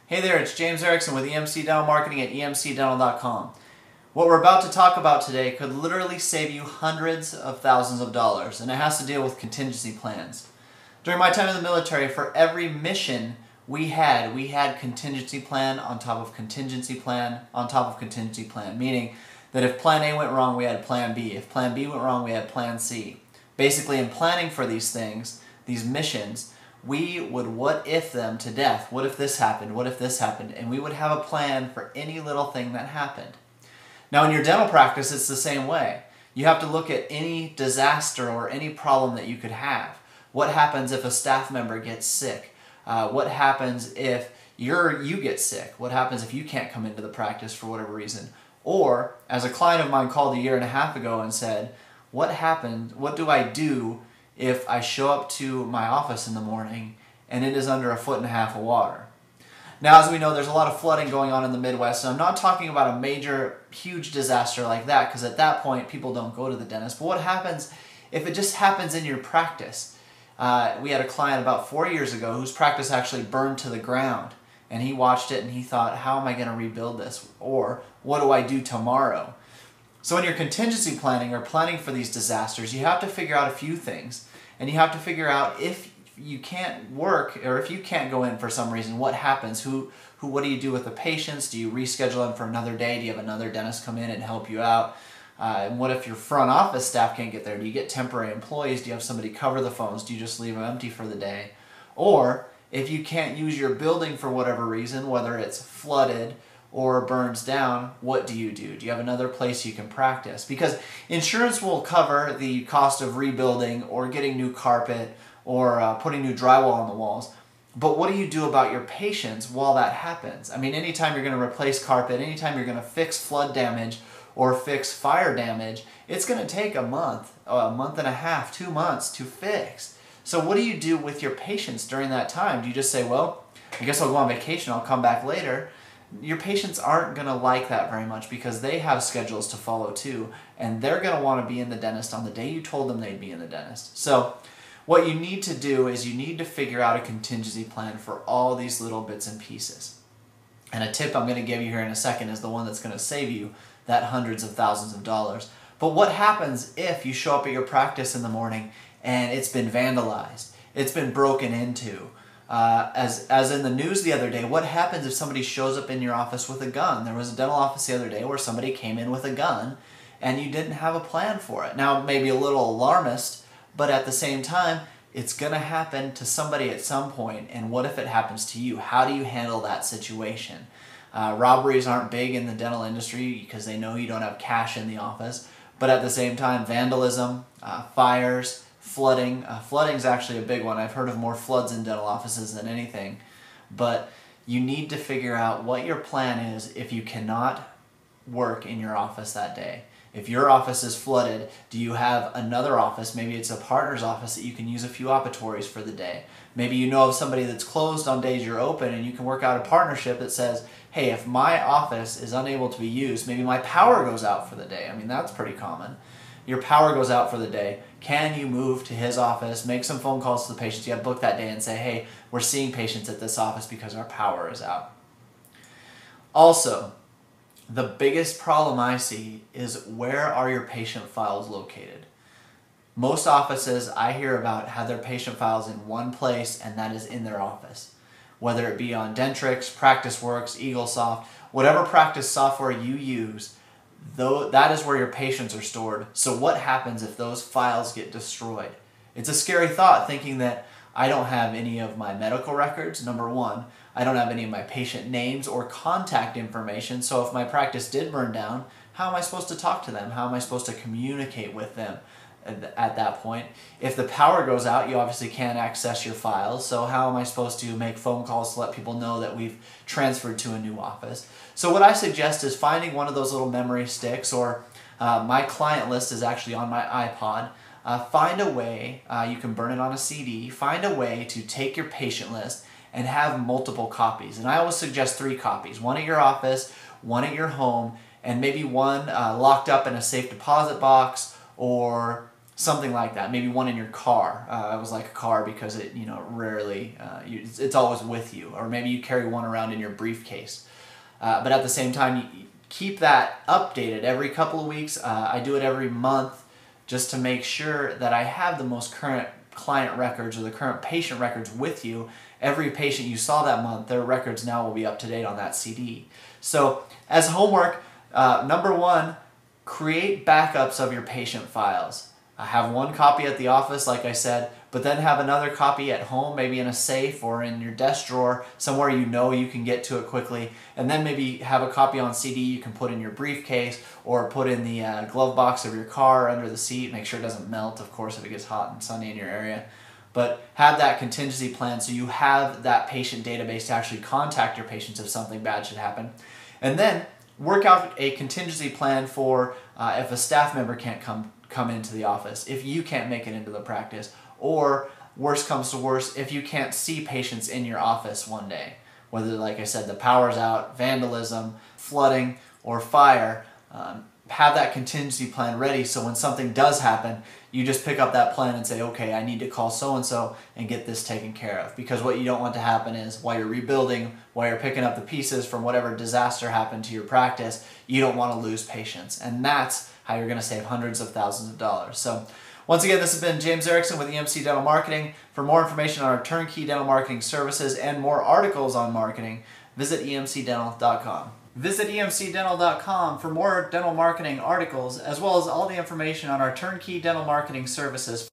Hey there, it's James Erickson with EMC Dental Marketing at emcdental.com. What we're about to talk about today could literally save you hundreds of thousands of dollars, and it has to deal with contingency plans. During my time in the military, for every mission we had contingency plan on top of contingency plan on top of contingency plan, meaning that if plan A went wrong, we had plan B. If plan B went wrong, we had plan C. Basically, in planning for these things, these missions, we would what if them to death. What if this happened? What if this happened? And we would have a plan for any little thing that happened. Now in your dental practice, it's the same way. You have to look at any disaster or any problem that you could have. What happens if a staff member gets sick? What happens if you get sick? What happens if you can't come into the practice for whatever reason? Or, as a client of mine called a year and a half ago and said, what do I do if I show up to my office in the morning and it is under 1.5 feet of water? Now, as we know, there's a lot of flooding going on in the Midwest, and I'm not talking about a major, huge disaster like that, because at that point, people don't go to the dentist. But what happens if it just happens in your practice? We had a client about 4 years ago whose practice actually burned to the ground, and he watched it and he thought, how am I going to rebuild this? Or, what do I do tomorrow? So in your contingency planning or planning for these disasters, you have to figure out a few things. And you have to figure out if you can't work or if you can't go in for some reason, what happens? What do you do with the patients? Do you reschedule them for another day? Do you have another dentist come in and help you out? And what if your front office staff can't get there? Do you get temporary employees? Do you have somebody cover the phones? Do you just leave them empty for the day? Or if you can't use your building for whatever reason, whether it's flooded or burns down, what do you do? Do you have another place you can practice? Because insurance will cover the cost of rebuilding or getting new carpet or putting new drywall on the walls. But what do you do about your patients while that happens? I mean, anytime you're going to replace carpet, anytime you're going to fix flood damage or fix fire damage, it's going to take a month and a half, 2 months to fix. So what do you do with your patients during that time? Do you just say, well, I guess I'll go on vacation, I'll come back later? Your patients aren't going to like that very much because they have schedules to follow too, and they're going to want to be in the dentist on the day you told them they'd be in the dentist. So what you need to do is you need to figure out a contingency plan for all these little bits and pieces. And a tip I'm going to give you here in a second is the one that's going to save you that hundreds of thousands of dollars. But what happens if you show up at your practice in the morning and it's been vandalized, it's been broken into? As in the news the other day, what happens if somebody shows up in your office with a gun? There was a dental office the other day where somebody came in with a gun and you didn't have a plan for it. Now, maybe a little alarmist, but at the same time, it's going to happen to somebody at some point, and what if it happens to you? How do you handle that situation? Robberies aren't big in the dental industry because they know you don't have cash in the office, but at the same time, vandalism, fires, flooding. Flooding's actually a big one. I've heard of more floods in dental offices than anything. But you need to figure out what your plan is if you cannot work in your office that day. If your office is flooded, do you have another office? Maybe it's a partner's office that you can use a few operatories for the day. Maybe you know of somebody that's closed on days you're open and you can work out a partnership that says, hey, if my office is unable to be used, maybe my power goes out for the day. I mean, that's pretty common. Your power goes out for the day. Can you move to his office, make some phone calls to the patients you have booked that day and say, hey, we're seeing patients at this office because our power is out. Also, the biggest problem I see is where are your patient files located? Most offices I hear about have their patient files in one place, and that is in their office. Whether it be on Dentrix, PracticeWorks, EagleSoft, whatever practice software you use, though that is where your patients are stored. So what happens if those files get destroyed? It's a scary thought thinking that I don't have any of my medical records, number one. I don't have any of my patient names or contact information, so if my practice did burn down, how am I supposed to talk to them? How am I supposed to communicate with them at that point? If the power goes out, you obviously can't access your files, so how am I supposed to make phone calls to let people know that we've transferred to a new office? So what I suggest is finding one of those little memory sticks, or my client list is actually on my iPod. Find a way, you can burn it on a CD, find a way to take your patient list and have multiple copies. And I always suggest 3 copies, one at your office, one at your home, and maybe one locked up in a safe deposit box or Something like that. Maybe one in your car. It was like a car because it, rarely, it's always with you. Or maybe you carry one around in your briefcase. But at the same time, you keep that updated every couple of weeks. I do it every month just to make sure that I have the most current client records or the current patient records with you. Every patient you saw that month, their records now will be up to date on that CD. So as homework, number one, create backups of your patient files. Have one copy at the office, like I said, but then have another copy at home, maybe in a safe or in your desk drawer, somewhere you can get to it quickly. And then maybe have a copy on CD you can put in your briefcase or put in the glove box of your car under the seat. Make sure it doesn't melt, of course, if it gets hot and sunny in your area. But have that contingency plan so you have that patient database to actually contact your patients if something bad should happen. And then work out a contingency plan for if a staff member can't come into the office, if you can't make it into the practice, or worst comes to worst, if you can't see patients in your office one day, whether, like I said, the power's out, vandalism, flooding, or fire. Have that contingency plan ready so when something does happen, you just pick up that plan and say, okay, I need to call so-and-so and get this taken care of. Because what you don't want to happen is while you're rebuilding, while you're picking up the pieces from whatever disaster happened to your practice, you don't want to lose patients. And that's how you're going to save hundreds of thousands of dollars. So once again, this has been James Erickson with EMC Dental Marketing. For more information on our turnkey dental marketing services and more articles on marketing, visit emcdental.com. Visit emcdental.com for more dental marketing articles, as well as all the information on our turnkey dental marketing services.